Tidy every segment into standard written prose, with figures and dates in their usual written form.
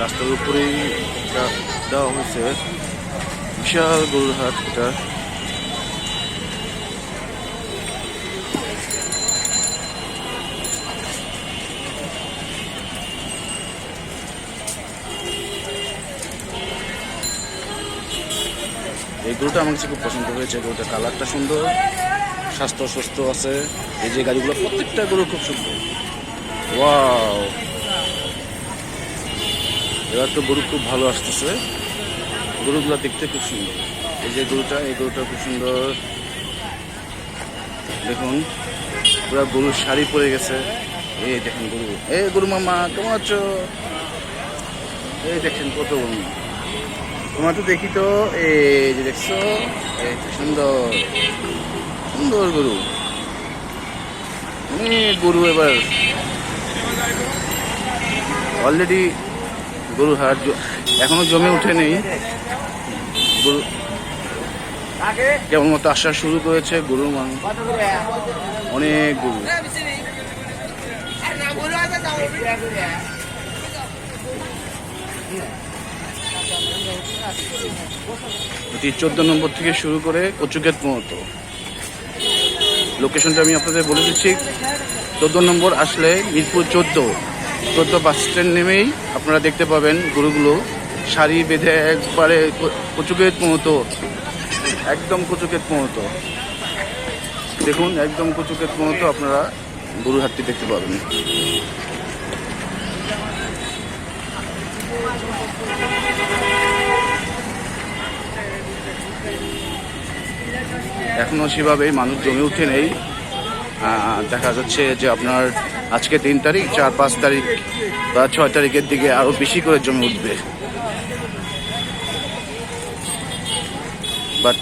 রাস্তার উপরেই একটা দেওয়া হয়েছে, বিশাল গরুর হাট এটা। এই গরুটা আমার কাছে খুব পছন্দ হয়েছে। গরুটা কালারটা সুন্দর, স্বাস্থ্য সুস্থ আছে। এই যে গাড়িগুলো প্রত্যেকটা গরু খুব সুন্দর। ওয়াও, এবার তো গরু খুব ভালো আসতেছে। গরুগুলো দেখতে খুব সুন্দর। এই যে গরুটা, এই গরুটা খুব সুন্দর। দেখুন পুরো গরুর শাড়ি পরে গেছে। এই দেখেন গরু, এই গরু মামা কেমন আছো? এই দেখেন কত গরু। তোমার তো দেখি তো, এই যে দেখছো, এই সুন্দর সুন্দর গরু, অনেক গরু। এবার অলরেডি গরু হাট এখনো জমে উঠে নেই। গরু কেমন মতো আসা শুরু করেছে। গরুর মানুষ অনেক গরু। এটি 14 নম্বর থেকে শুরু করে কচুক্ষেত পর্যন্ত। লোকেশনটা আমি আপনাদের বলে দিচ্ছি। 14 নম্বর আসলে মিরপুর 14 বাস স্ট্যান্ড নেমেই আপনারা দেখতে পাবেন গরুগুলো সারি বেঁধে একবারে কচুক্ষেত পর্যন্ত, একদম কচুক্ষেত পর্যন্ত। দেখুন একদম কচুক্ষেত পর্যন্ত আপনারা গরুর হাটটি দেখতে পাবেন। এখনো সেভাবেই মানুষ জমে উঠে নেই। দেখা যাচ্ছে যে আপনার আজকে 3 তারিখ, 4-5 তারিখ বা 6 তারিখের দিকে আরো বেশি করে জমে উঠবে। বাট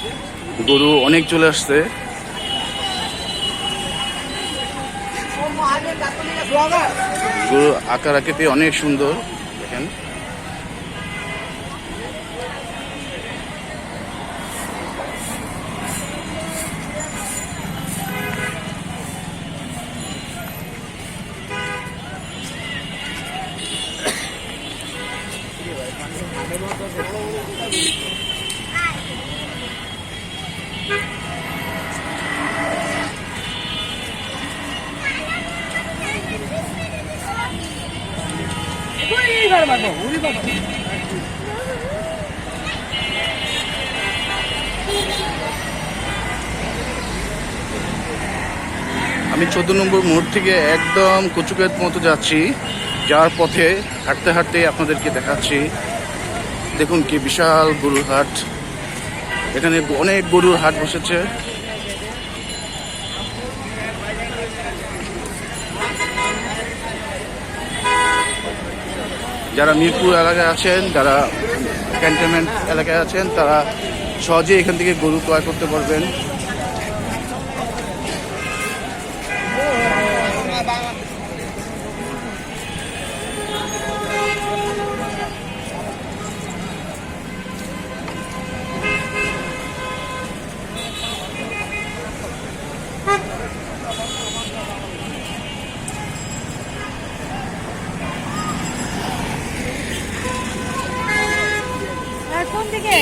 গরু অনেক চলে আসছে। গরু আকার আকৃতি অনেক সুন্দর, দেখেন। আমি 14 নম্বর মোড় থেকে একদম কচুক্ষেত মতো যাচ্ছি। যাওয়ার পথে হাঁটতে হাঁটতে আপনাদেরকে দেখাচ্ছি। দেখুন কি বিশাল গরুর হাট। এখানে অনেক গরুর হাট বসেছে। যারা মিরপুর এলাকায় আছেন, যারা ক্যান্টনমেন্ট এলাকায় আছেন, তারা সহজে এখান থেকে গরু ক্রয় করতে পারবেন। কোন দিকে?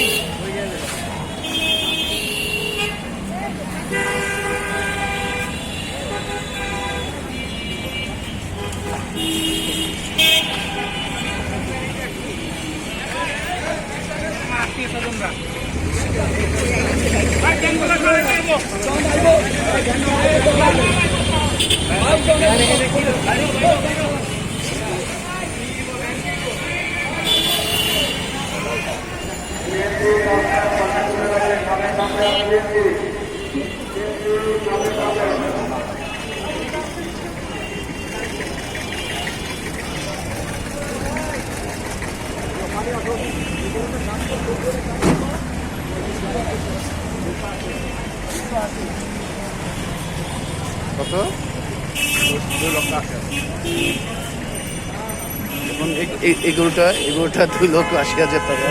কত? 2 লক্ষ 80,000। এখন এই গরুটা 2,80,000 টাকা।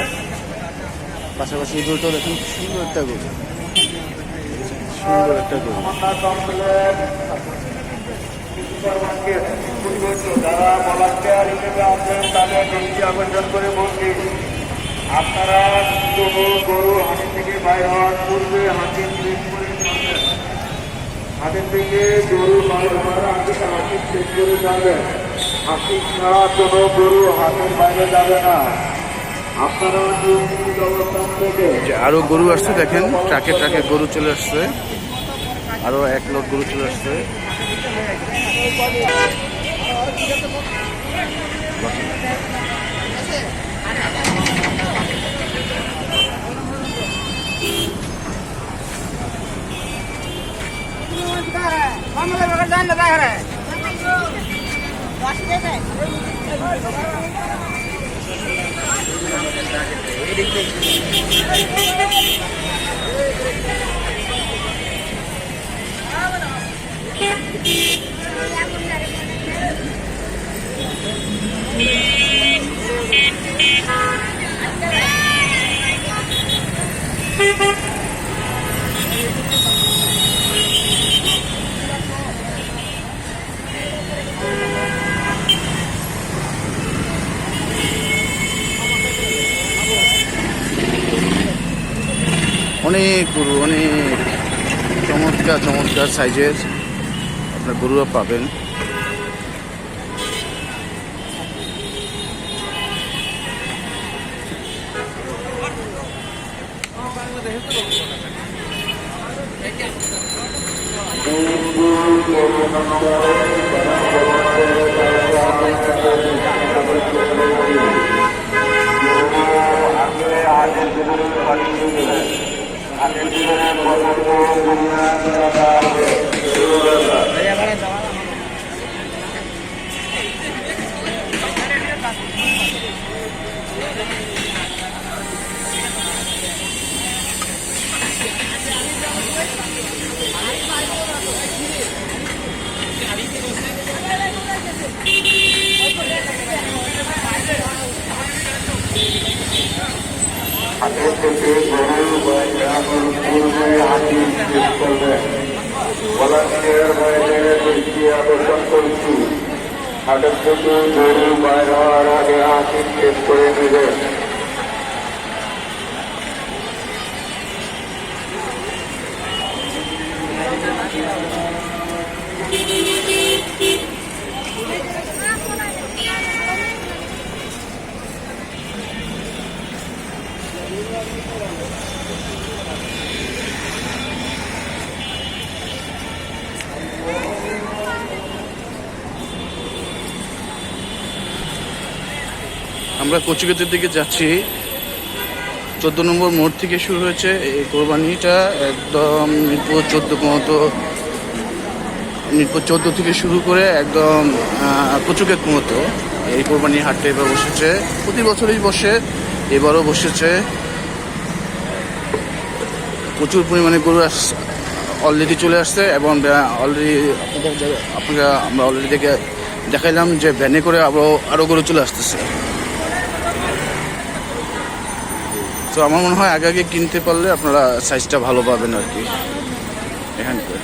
পাশাপাশি এই গরুটা দেখুন, সুন্দর একটা গরু, সুন্দর একটা গরু। যারা ভলান্টিয়ার হিসেবে আছেন তাদের দৃষ্টি আকর্ষণ করে বলছি, আপনারা গরু হাটের থেকে বাইর হওয়ার পূর্বে হাতের চেক করে যাবেন। হাতের থেকে গরু বাইর হওয়ার আগে হাতের চেক করে যাবেন। হাতি ছাড়া কোনো গরু হাতের বাইরে যাবে না। আপনারা অবস্থান থেকে আরো গরু আসছে, দেখেন ট্রাকে ট্রাকে গরু চলে আসছে, আরো এক লোক গরু চলে আসছে। অনেক গরু, অনেক চমৎকার চমৎকার সাইজের আপনার গরুরা পাবেন। হাতের থেকে গরু পূর্বে হাতি চেক করবেন। ভলান্টিয়ার বাইরে দৃষ্টি আকর্ষণ করছি, হাটের থেকে গরু বাইর হওয়ার আগে হাতি চেক করে নেবেন। আমরা কচুক্ষেতের দিকে যাচ্ছি। 14 নম্বর মোড় থেকে শুরু হয়েছে এই কোরবানিটা, একদম মিরপুর 14 থেকে শুরু করে একদম কচুক্ষেত মতো এই কোরবানির হাটটা এবার বসেছে। প্রতি বছরই বসে, এবারও বসেছে। প্রচুর পরিমাণে গরু অলরেডি চলে আসছে এবং অলরেডি আমরা অলরেডি দেখাইলাম যে ভ্যানে করে আরও গরু চলে আসতেছে। তো আমার মনে হয় আগে আগে কিনতে পারলে আপনারা সাইজটা ভালো পাবেন আর কি এখান থেকে।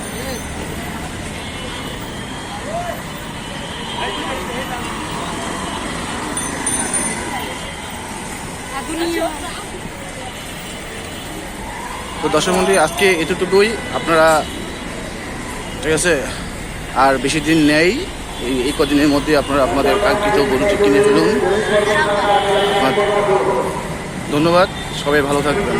তো দর্শক মন্ডলী, আজকে এতটুকুই। আপনারা ঠিক আছে, আর বেশি দিন নেই, এই কদিনের মধ্যে আপনারা আপনাদের কাঙ্ক্ষিত গরুটি কিনে ফেলুন। ধন্যবাদ, সবাই ভালো থাকবেন।